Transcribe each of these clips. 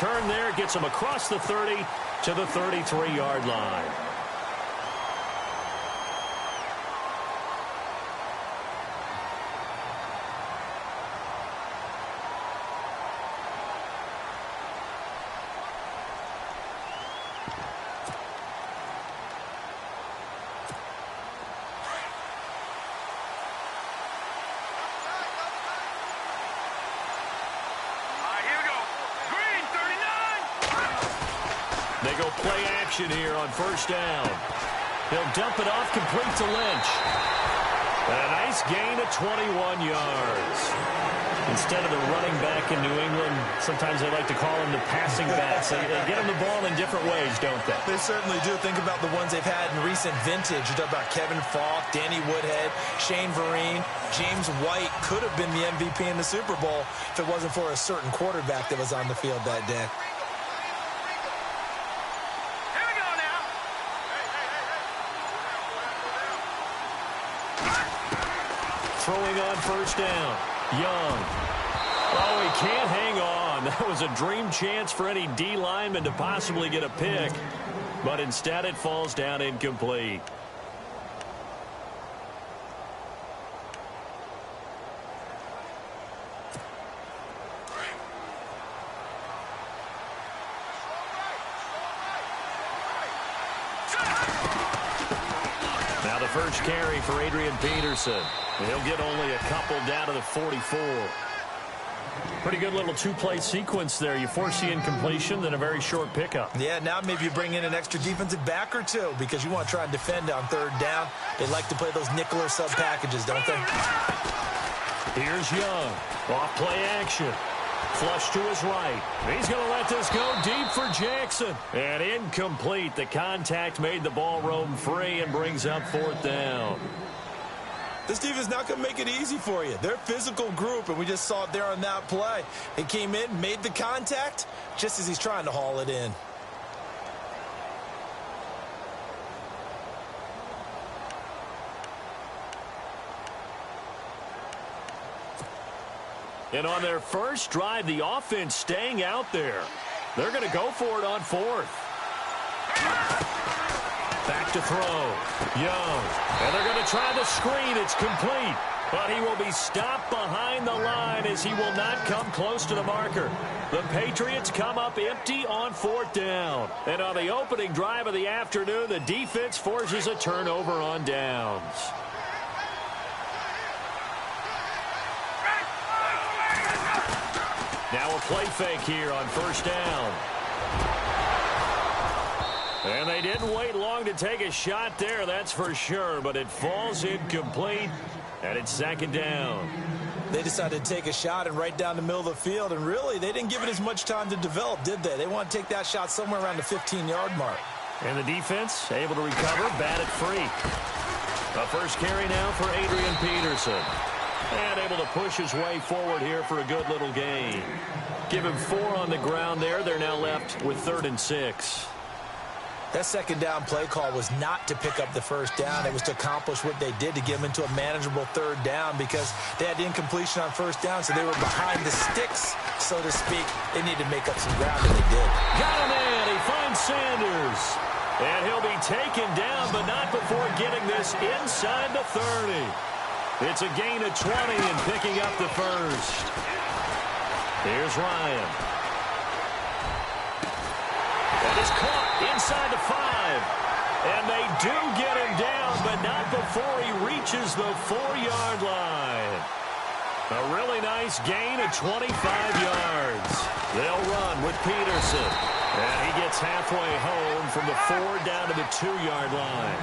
return there gets him across the 30 to the 33-yard line. They go play action here on first down. He'll dump it off complete to Lynch. And a nice gain of 21 yards. Instead of the running back in New England, sometimes they like to call them the passing backs. They get them the ball in different ways, don't they? They certainly do. Think about the ones they've had in recent vintage. You talk about Kevin Falk, Danny Woodhead, Shane Vereen, James White could have been the MVP in the Super Bowl if it wasn't for a certain quarterback that was on the field that day. Throwing on first down. Young. Oh, he can't hang on. That was a dream chance for any D lineman to possibly get a pick. But instead it falls down incomplete. Now the first carry for Adrian Peterson. He'll get only a couple down to the 44. Pretty good little two-play sequence there. You force the incompletion, then a very short pickup. Yeah, now maybe you bring in an extra defensive back or two because you want to try and defend on third down. They like to play those nickel or sub packages, don't they? Here's Young. Off play action. Flush to his right. He's going to let this go deep for Jackson. And incomplete. The contact made the ball roam free and brings up fourth down. This defense is not going to make it easy for you. They're a physical group, and we just saw it there on that play. He came in, made the contact, just as he's trying to haul it in. And on their first drive, the offense staying out there. They're going to go for it on fourth. Back to throw. Young. And they're going to try the screen. It's complete. But he will be stopped behind the line as he will not come close to the marker. The Patriots come up empty on fourth down. And on the opening drive of the afternoon, the defense forces a turnover on downs. Now a play fake here on first down. And they didn't wait long to take a shot there, that's for sure. But it falls incomplete, and it's second down. They decided to take a shot and right down the middle of the field. And really, they didn't give it as much time to develop, did they? They want to take that shot somewhere around the 15-yard mark. And the defense able to recover, bat it free. A first carry now for Adrian Peterson. And able to push his way forward here for a good little gain. Give him 4 on the ground there. They're now left with 3rd and 6. That second down play call was not to pick up the first down. It was to accomplish what they did to get them into a manageable third down because they had incompletion on first down, so they were behind the sticks, so to speak. They needed to make up some ground, and they did. Got him in. He finds Sanders. And he'll be taken down, but not before getting this inside the 30. It's a gain of 20 and picking up the first. Here's Ryan. That is caught inside the 5. And they do get him down, but not before he reaches the 4-yard line. A really nice gain of 25 yards. They'll run with Peterson. And he gets halfway home from the 4 down to the 2-yard line.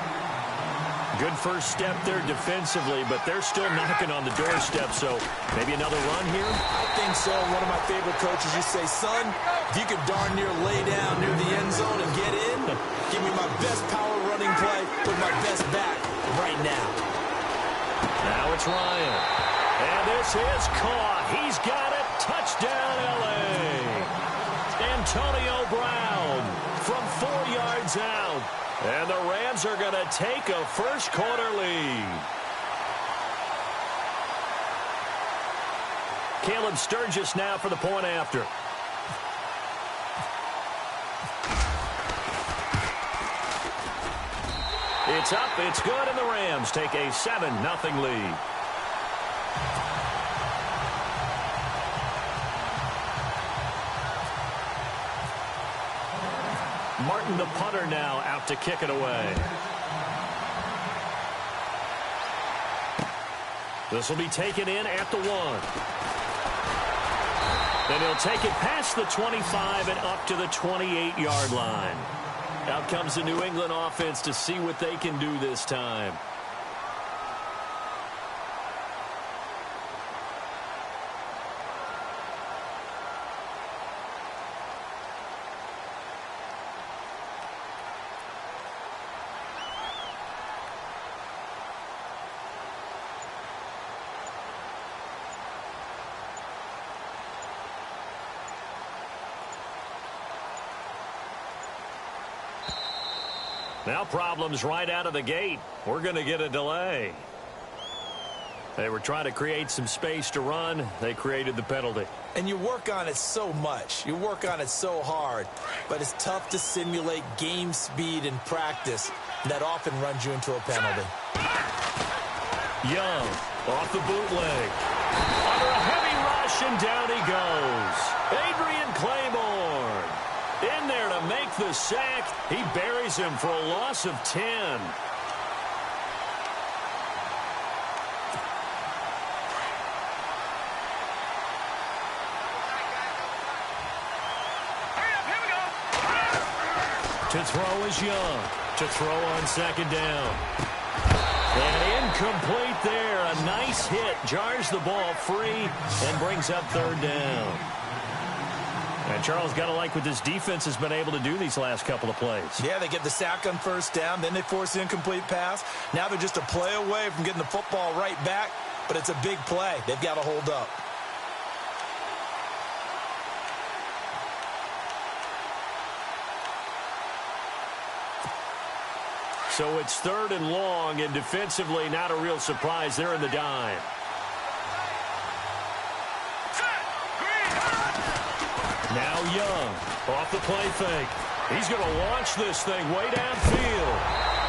Good first step there defensively, but they're still knocking on the doorstep, so maybe another run here? I think so. One of my favorite coaches used to say, son, if you could darn near lay down near the end zone and get in, give me my best power running play with my best back right now. Now it's Ryan. And this is caught. He's got it. Touchdown, L.A. Antonio Brown from 4 yards out. And the Rams are going to take a first-quarter lead. Caleb Sturgis now for the point after. It's up, it's good, and the Rams take a 7-0 lead. Martin, the punter, now out to kick it away. This will be taken in at the 1. Then he'll take it past the 25 and up to the 28-yard line. Out comes the New England offense to see what they can do this time. Now problems right out of the gate. We're going to get a delay. They were trying to create some space to run. They created the penalty. And you work on it so much. You work on it so hard. But it's tough to simulate game speed in practice. That often runs you into a penalty. Young off the bootleg. Under a heavy rush, and down he goes. Adrian Claiborne in there to make the sack. He buries him for a loss of 10. To throw is Young. To throw on second down. And incomplete there. A nice hit. Jars the ball free and brings up third down. And Charles, got to like what this defense has been able to do these last couple of plays. Yeah, they get the sack on first down. Then they force the incomplete pass. Now they're just a play away from getting the football right back. But it's a big play. They've got to hold up. So it's third and long, and defensively not a real surprise. They're in the dime. Now Young off the play fake. He's going to launch this thing way downfield.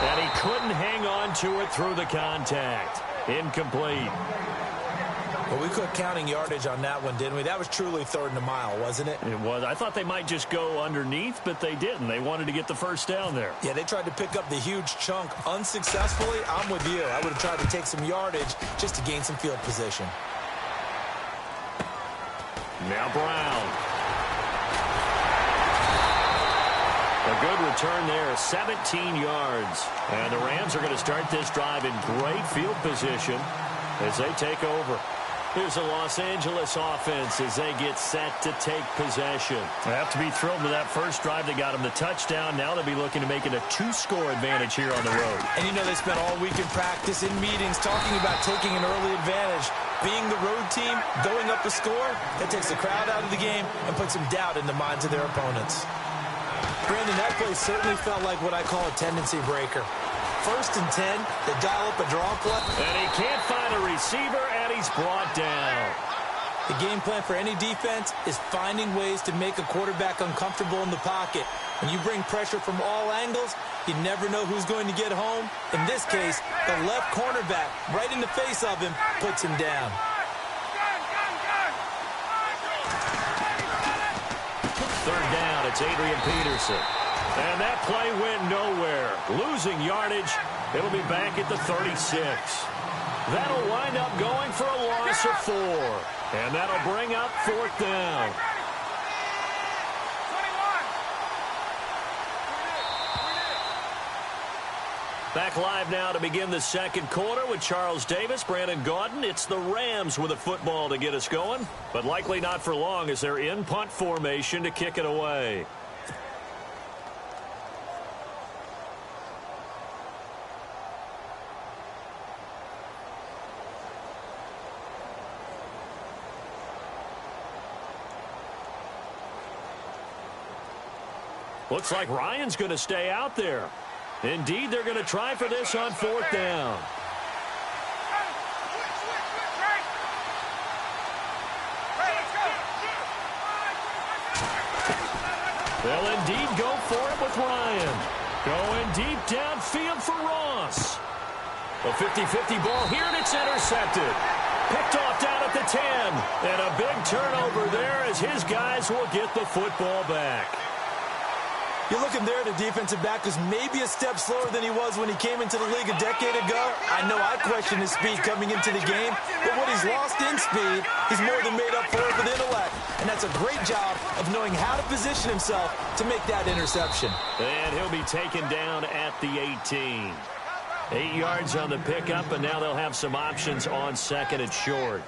And he couldn't hang on to it through the contact. Incomplete. Well, we quit counting yardage on that one, didn't we? That was truly third and a mile, wasn't it? It was. I thought they might just go underneath, but they didn't. They wanted to get the first down there. Yeah, they tried to pick up the huge chunk unsuccessfully. I'm with you. I would have tried to take some yardage just to gain some field position. Now Brown. A good return there, 17 yards. And the Rams are going to start this drive in great field position as they take over. Here's a Los Angeles offense as they get set to take possession. They have to be thrilled with that first drive that got them the touchdown. Now they'll be looking to make it a 2-score advantage here on the road. And you know they spent all week in practice, in meetings, talking about taking an early advantage. Being the road team, going up a score, that takes the crowd out of the game and puts some doubt in the minds of their opponents. Brandon, that play certainly felt like what I call a tendency breaker. First and 10, they dial up a draw play. And he can't find a receiver, and he's brought down. The game plan for any defense is finding ways to make a quarterback uncomfortable in the pocket. When you bring pressure from all angles, you never know who's going to get home. In this case, the left cornerback, right in the face of him, puts him down. Third down, it's Adrian Peterson. And that play went nowhere. Losing yardage. It'll be back at the 36. That'll wind up going for a loss of 4. And that'll bring up fourth down. Back live now to begin the second quarter with Charles Davis, Brandon Gaudin. It's the Rams with a football to get us going, but likely not for long as they're in punt formation to kick it away. Looks like Ryan's going to stay out there. Indeed, they're going to try for this on fourth down. They'll indeed go for it with Ryan. Going deep downfield for Ross. A 50-50 ball here, and it's intercepted. Picked off down at the 10. And a big turnover there as his guys will get the football back. You're looking there at a defensive back who's maybe a step slower than he was when he came into the league a decade ago. I know I questioned his speed coming into the game, but what he's lost in speed, he's more than made up for it with intellect. And that's a great job of knowing how to position himself to make that interception. And he'll be taken down at the 18. 8 yards on the pickup, and now they'll have some options on second and short.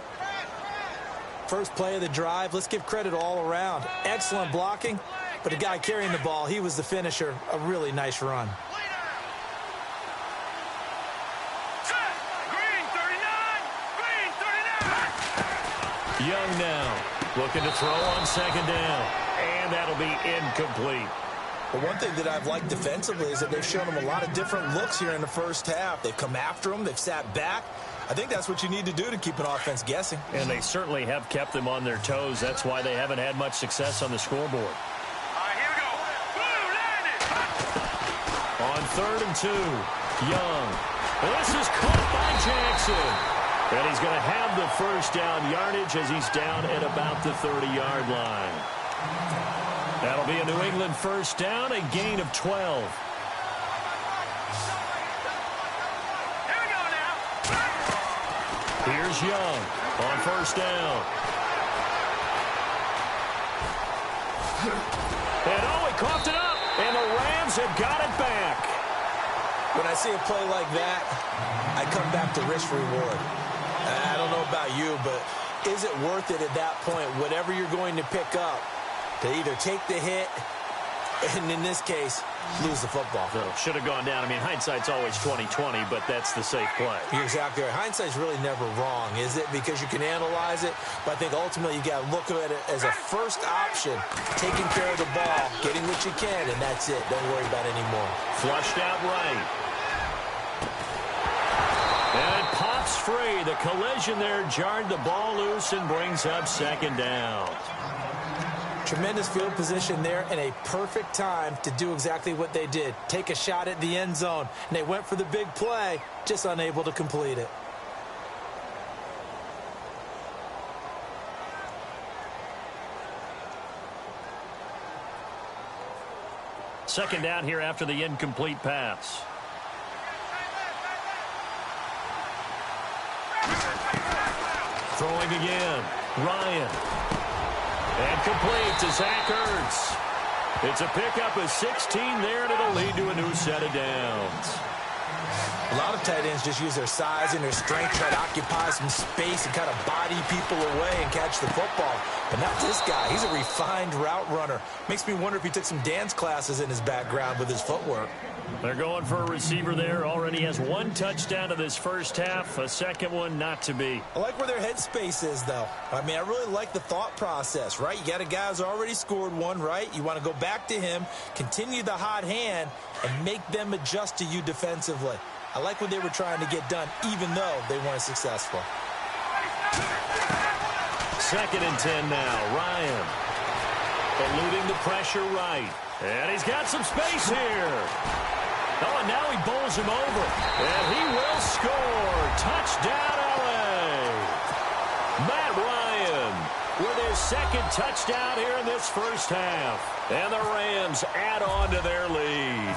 First play of the drive, let's give credit all around. Excellent blocking. But the guy carrying the ball, he was the finisher. A really nice run. Young now looking to throw on second down. And that'll be incomplete. But one thing that I've liked defensively is that they've shown him a lot of different looks here in the first half. They've come after him. They've sat back. I think that's what you need to do to keep an offense guessing. And they certainly have kept them on their toes. That's why they haven't had much success on the scoreboard. On 3rd and 2, Young. This is caught by Jackson. And he's going to have the first down yardage as he's down at about the 30-yard line. That'll be a New England first down, a gain of 12. Here we go now. Here's Young on first down. And oh, he coughed it up. And the Rams have got it back. When I see a play like that, I come back to risk reward. I don't know about you, but is it worth it at that point, whatever you're going to pick up, to either take the hit and, in this case, lose the football? So, should have gone down. I mean, hindsight's always 20/20, but that's the safe play. You're exactly right. Hindsight's really never wrong, is it? Because you can analyze it, but I think ultimately you got to look at it as a first option, taking care of the ball, getting what you can, and that's it. Don't worry about it anymore. Flushed out right. And it pops free. The collision there jarred the ball loose and brings up second down. Tremendous field position there and a perfect time to do exactly what they did. Take a shot at the end zone. And they went for the big play, just unable to complete it. Second down here after the incomplete pass. Throwing again. Ryan. And complete to Zach Ertz. It's a pickup of 16 there, and it'll lead to a new set of downs. A lot of tight ends just use their size and their strength, try to occupy some space and kind of body people away and catch the football. But not this guy. He's a refined route runner. Makes me wonder if he took some dance classes in his background with his footwork. They're going for a receiver there. Already has one touchdown of this first half. A second one not to be. I like where their headspace is, though. I mean, I really like the thought process, right? You got a guy who's already scored one, right? You want to go back to him, continue the hot hand, and make them adjust to you defensively. I like what they were trying to get done, even though they weren't successful. 2nd and 10 now. Ryan eluding the pressure right. And he's got some space here. Oh, and now he bowls him over. And he will score. Touchdown, L.A. Matt Ryan with his second touchdown here in this first half. And the Rams add on to their lead.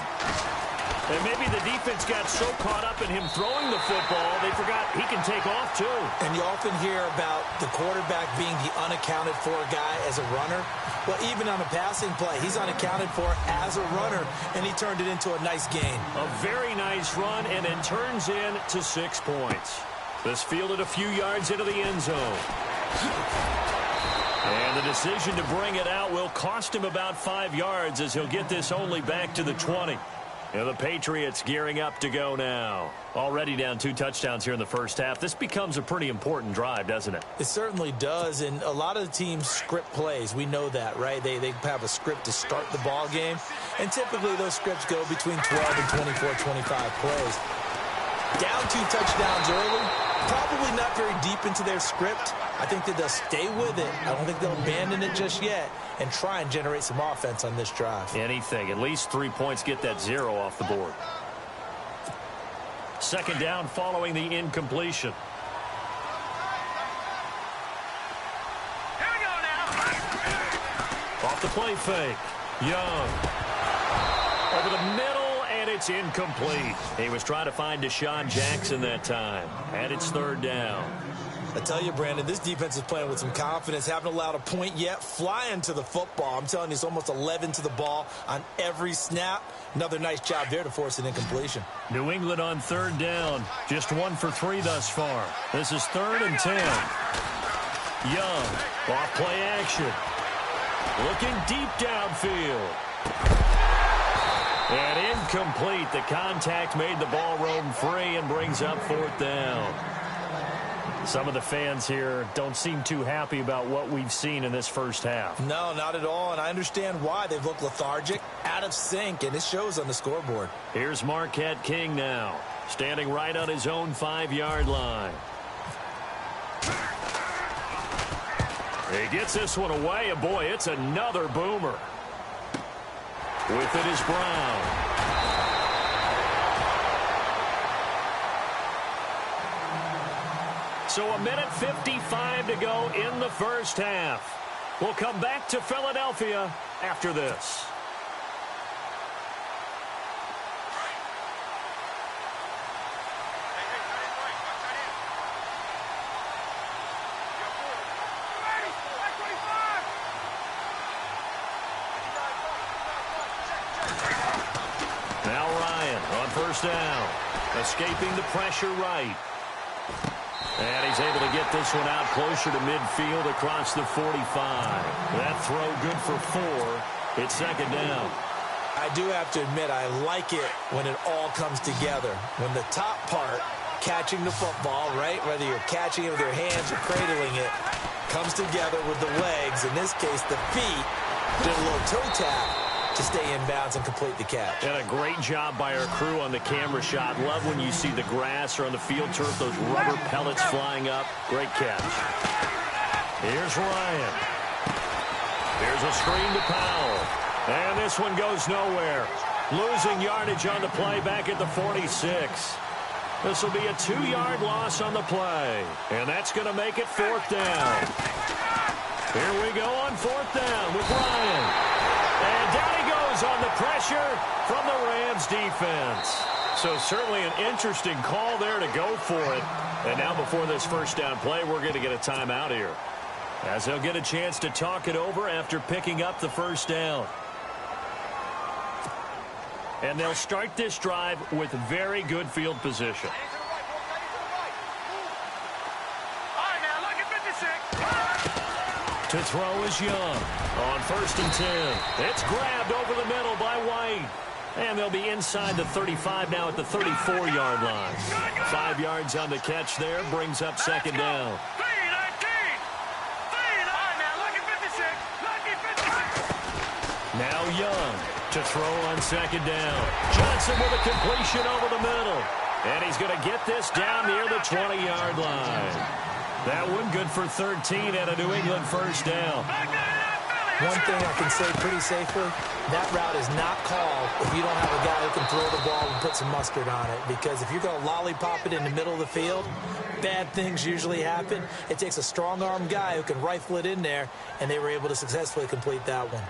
And maybe the defense got so caught up in him throwing the football, they forgot he can take off, too. And you often hear about the quarterback being the unaccounted-for guy as a runner. Well, even on a passing play, he's unaccounted for as a runner, and he turned it into a nice gain. A very nice run, and it turns in to 6 points. This fielded a few yards into the end zone. And the decision to bring it out will cost him about 5 yards as he'll get this only back to the 20. And the Patriots gearing up to go now. Already down 2 touchdowns here in the first half. This becomes a pretty important drive, doesn't it? It certainly does, and a lot of the teams script plays. We know that, right? They have a script to start the ball game, and typically those scripts go between 12 and 24, 25 plays. Down 2 touchdowns early, Probably not very deep into their script. I think that they'll stay with it. I don't think they'll abandon it just yet and try and generate some offense on this drive. Anything. At least 3 points, get that 0 off the board. Second down following the incompletion. Here we go now. Off the play fake. Young. Over the middle, and it's incomplete. He was trying to find Deshaun Jackson that time. And it's third down. I tell you, Brandon, this defense is playing with some confidence. Haven't allowed a point yet. Flying to the football. I'm telling you, it's almost 11 to the ball on every snap. Another nice job there to force an incompletion. New England on third down. Just 1 for 3 thus far. This is 3rd and 10. Young. Off play action. Looking deep downfield. And incomplete. The contact made the ball roam free and brings up 4th down. Some of the fans here don't seem too happy about what we've seen in this first half. No, not at all, and I understand why. They've looked lethargic, out of sync, and it shows on the scoreboard. Here's Marquette King now, standing right on his own 5-yard line. He gets this one away, and boy, it's another boomer. With it is Brown. So 1:55 to go in the first half. We'll come back to Philadelphia after this. Now Ryan on first down. Escaping the pressure right. And he's able to get this one out closer to midfield across the 45. That throw good for 4. It's second down. I do have to admit, I like it when it all comes together. When the top part, catching the football, right, whether you're catching it with your hands or cradling it, comes together with the legs. In this case, the feet did a little toe tap to stay in bounds and complete the catch. And a great job by our crew on the camera shot. Love when you see the grass or on the field turf, those rubber pellets flying up. Great catch. Here's Ryan. Here's a screen to Powell. And this one goes nowhere. Losing yardage on the play back at the 46. This will be a 2-yard loss on the play. And that's going to make it 4th down. Here we go on 4th down with Ryan. And down he goes on the pressure from the Rams defense. So certainly an interesting call there to go for it. And now before this first down play, we're going to get a timeout here, as they'll get a chance to talk it over after picking up the first down. And they'll start this drive with very good field position. To throw is Young on 1st and 10. It's grabbed over the middle by White. And they'll be inside the 35 now at the 34-yard line. 5 yards on the catch there, brings up second down. Now Young to throw on second down. Johnson with a completion over the middle. And he's going to get this down near the 20-yard line. That one good for 13 and a New England first down. One thing I can say pretty safely, that route is not called if you don't have a guy who can throw the ball and put some mustard on it. Because if you're going to lollipop it in the middle of the field, bad things usually happen. It takes a strong-arm guy who can rifle it in there, and they were able to successfully complete that one.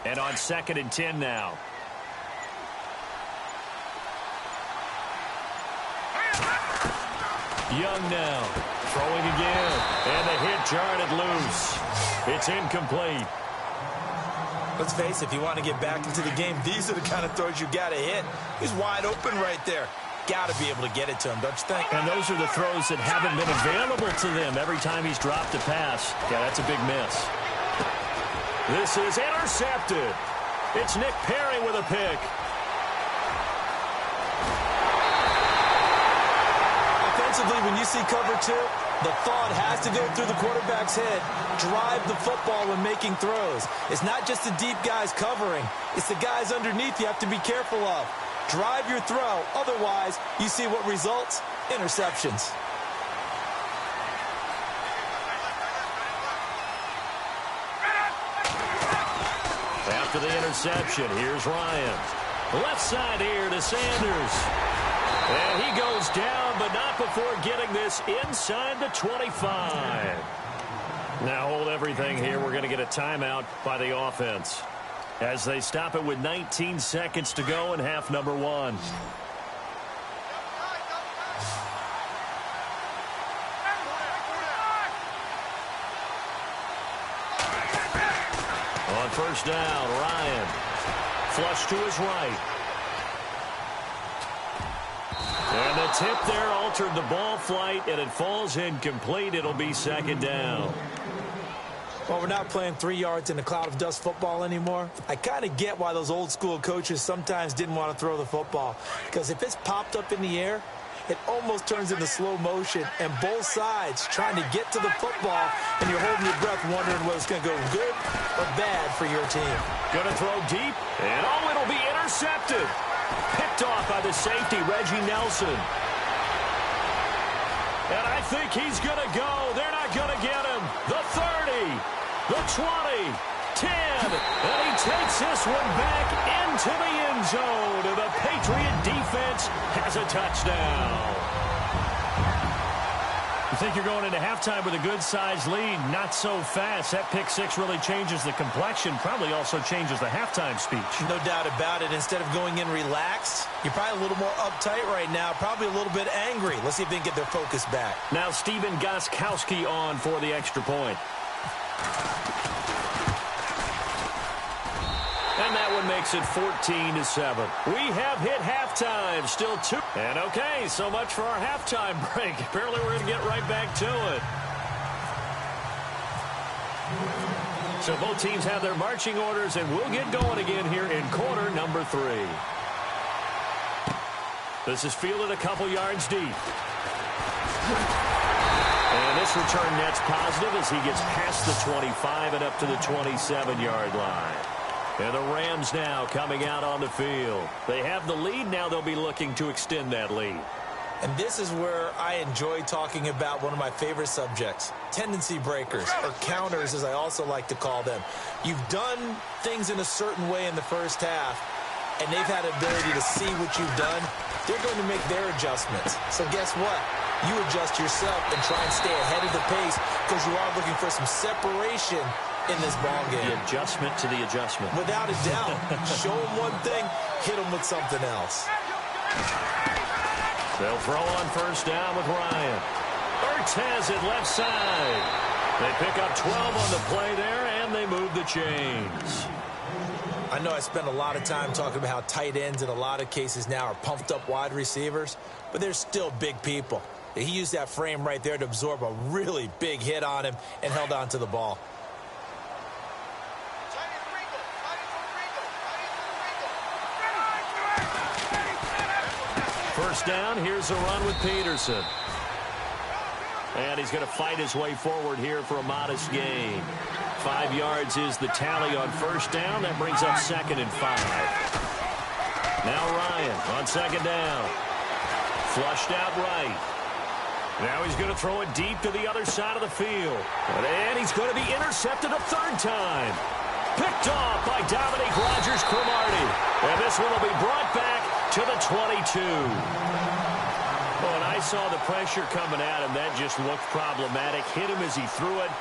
And on 2nd and 10 now. Young now. Throwing again. And the hit jarred it loose. It's incomplete. Let's face it, if you want to get back into the game, these are the kind of throws you got to hit. He's wide open right there. Got to be able to get it to him, don't you think? And those are the throws that haven't been available to them every time he's dropped a pass. Yeah, that's a big miss. This is intercepted. It's Nick Perry with a pick. Defensively, when you see cover two, the thought has to go through the quarterback's head. Drive the football when making throws. It's not just the deep guys covering. It's the guys underneath you have to be careful of. Drive your throw. Otherwise, you see what results? Interceptions. After the interception, here's Ryan. Left side here to Sanders. And he goes down, but not before getting this inside the 25. Now hold everything here. We're going to get a timeout by the offense as they stop it with 19 seconds to go in half number one. On first down, Ryan. Flush to his right. And the tip there altered the ball flight, and it falls incomplete. It'll be second down. Well, we're not playing 3 yards in a cloud of dust football anymore. I kind of get why those old school coaches sometimes didn't want to throw the football. Because if it's popped up in the air, it almost turns into slow motion. And both sides trying to get to the football, and you're holding your breath wondering whether it's going to go good or bad for your team. Going to throw deep, and oh, it'll be intercepted. Picked off by the safety, Reggie Nelson. And I think he's going to go. They're not going to get him. The 30, the 20, 10, and he takes this one back into the end zone. And the Patriot defense has a touchdown. You think you're going into halftime with a good-sized lead, not so fast. That pick six really changes the complexion, probably also changes the halftime speech. No doubt about it. Instead of going in relaxed, you're probably a little more uptight right now, probably a little bit angry. Let's see if they can get their focus back. Now Steven Gostkowski on for the extra point. And that one makes it 14-7. We have hit halftime. Still two. And okay, so much for our halftime break. Apparently we're going to get right back to it. So both teams have their marching orders, and we'll get going again here in quarter number 3. This is fielded a couple yards deep. And this return net's positive as he gets past the 25 and up to the 27-yard line. And the Rams now coming out on the field. They have the lead. Now they'll be looking to extend that lead. And this is where I enjoy talking about one of my favorite subjects, tendency breakers, or counters as I also like to call them. You've done things in a certain way in the first half, and they've had the ability to see what you've done. They're going to make their adjustments. So guess what? You adjust yourself and try and stay ahead of the pace because you are looking for some separation in this ball game. The adjustment to the adjustment. Without a doubt. Show them one thing, hit them with something else. They'll throw on first down with Ryan. Ertz has it left side. They pick up 12 on the play there, and they move the chains. I know I spent a lot of time talking about how tight ends in a lot of cases now are pumped up wide receivers, but they're still big people. He used that frame right there to absorb a really big hit on him and held on to the ball. First down, here's a run with Peterson. And he's going to fight his way forward here for a modest gain. 5 yards is the tally on first down. That brings up 2nd and 5. Now Ryan on second down. Flushed out right. Now he's going to throw it deep to the other side of the field. And he's going to be intercepted a third time. Picked off by Dominique Rodgers-Cromartie. And this one will be brought back to the 22. Oh, and I saw the pressure coming at him. That just looked problematic. Hit him as he threw it,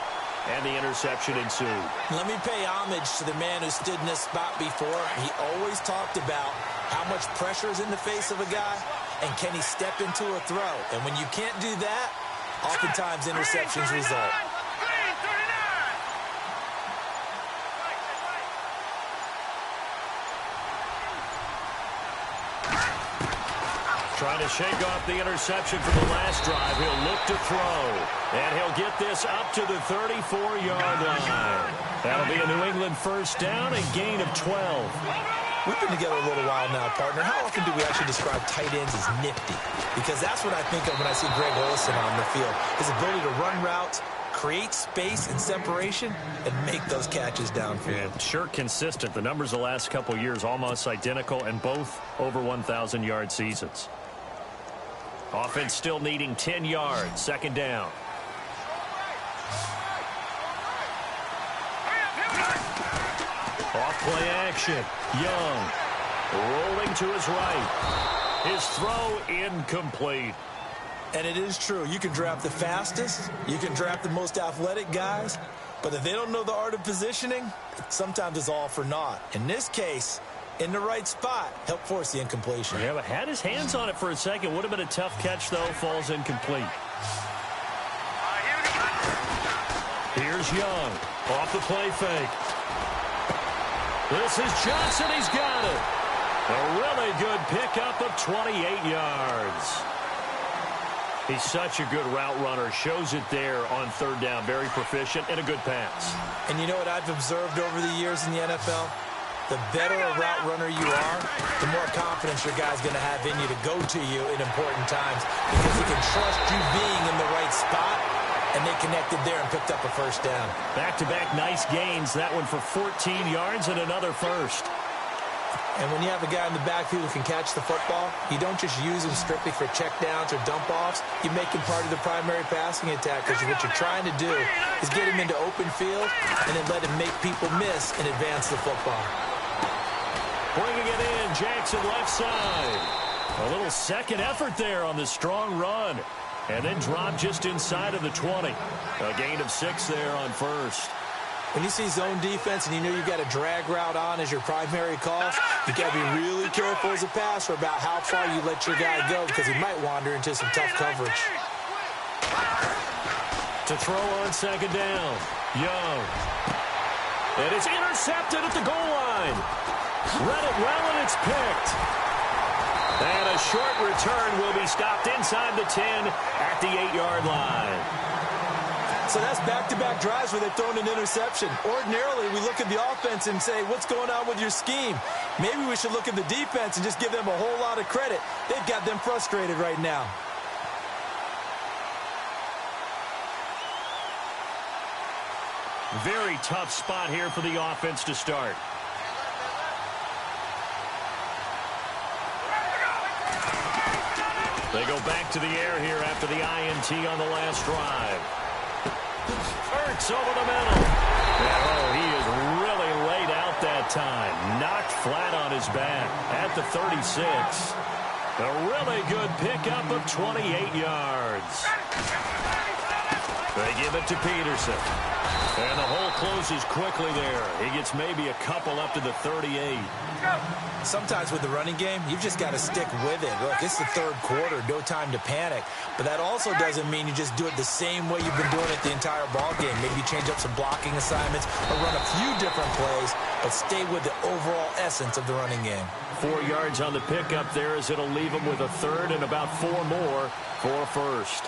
and the interception ensued. Let me pay homage to the man who stood in this spot before. He always talked about how much pressure is in the face of a guy, and can he step into a throw. And when you can't do that, oftentimes interceptions result. Trying to shake off the interception from the last drive. He'll look to throw. And he'll get this up to the 34-yard line. That'll be a New England first down and gain of 12. We've been together a little while now, partner. How often do we actually describe tight ends as nifty? Because that's what I think of when I see Greg Olsen on the field. His ability to run routes, create space and separation, and make those catches downfield. And sure consistent. The numbers the last couple years almost identical, and both over 1,000-yard seasons. Offense still needing 10 yards. Second down. Off play action. Young rolling to his right. His throw incomplete. And it is true. You can draft the fastest. You can draft the most athletic guys. But if they don't know the art of positioning, sometimes it's all for naught. In this case, in the right spot, help force the incompletion. Yeah, but had his hands on it for a second. Would have been a tough catch, though. Falls incomplete. Here's Young. Off the play fake. This is Johnson. He's got it. A really good pickup of 28 yards. He's such a good route runner. Shows it there on third down. Very proficient and a good pass. And you know what I've observed over the years in the NFL? The better a route runner you are, the more confidence your guy's going to have in you to go to you in important times because he can trust you being in the right spot, and they connected there and picked up a first down. Back-to-back nice gains. That one for 14 yards and another first. And when you have a guy in the backfield who can catch the football, you don't just use him strictly for checkdowns or dump-offs. You make him part of the primary passing attack because what you're trying to do is get him into open field and then let him make people miss and advance the football. Bringing it in, Jackson left side. A little second effort there on the strong run. And then drop just inside of the 20. A gain of 6 there on first. When you see zone defense and you know you've got a drag route on as your primary call, you've got to be really careful as a passer about how far you let your guy go because he might wander into some tough coverage. To throw on second down, Young. And it's intercepted at the goal line. Read it well, and it's picked. And a short return will be stopped inside the 10 at the 8-yard line. So that's back-to-back drives where they've thrown an interception. Ordinarily, we look at the offense and say, what's going on with your scheme? Maybe we should look at the defense and just give them a whole lot of credit. They've got them frustrated right now. Very tough spot here for the offense to start. They go back to the air here after the INT on the last drive. Hurts over the middle. Oh, he is really laid out that time. Knocked flat on his back at the 36. A really good pickup of 28 yards. They give it to Peterson. And the hole closes quickly there. He gets maybe a couple up to the 38. Sometimes with the running game, you've just got to stick with it. Look, it's the third quarter, no time to panic. But that also doesn't mean you just do it the same way you've been doing it the entire ball game. Maybe you change up some blocking assignments or run a few different plays, but stay with the overall essence of the running game. 4 yards on the pickup there as it'll leave him with a third and about 4 more for a first.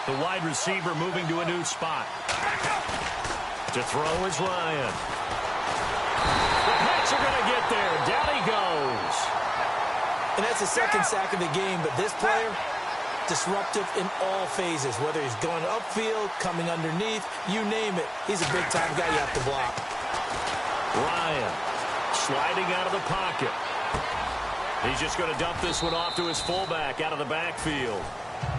The wide receiver moving to a new spot. To throw is Ryan. The Pats are going to get there. Down he goes. And that's the second sack of the game, but this player, disruptive in all phases, whether he's going upfield, coming underneath, you name it. He's a big-time guy you have to block. Ryan sliding out of the pocket. He's just going to dump this one off to his fullback out of the backfield.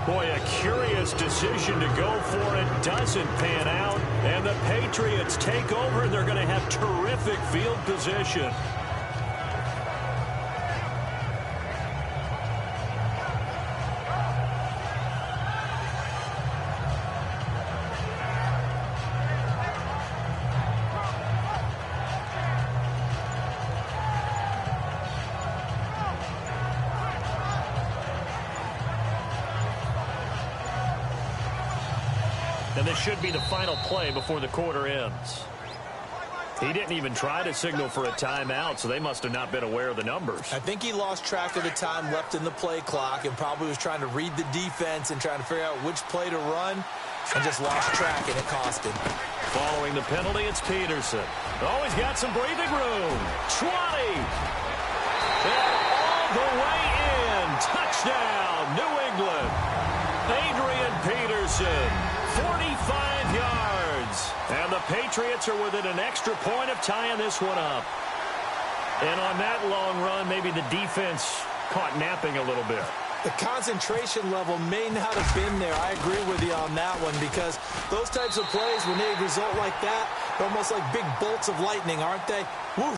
Boy, a curious decision to go for it. Doesn't pan out. And the Patriots take over, and they're going to have terrific field position. And this should be the final play before the quarter ends. He didn't even try to signal for a timeout, so they must have not been aware of the numbers. I think he lost track of the time left in the play clock and probably was trying to read the defense and trying to figure out which play to run and just lost track, and it cost him. Following the penalty, it's Peterson. Oh, he's got some breathing room. 20. And all the way in. Touchdown, New England. Adrian Peterson, 45 yards. And the Patriots are within an extra point of tying this one up. And on that long run, maybe the defense caught napping a little bit. The concentration level may not have been there. I agree with you on that one, because those types of plays, when they result like that, they're almost like big bolts of lightning, aren't they? Woo,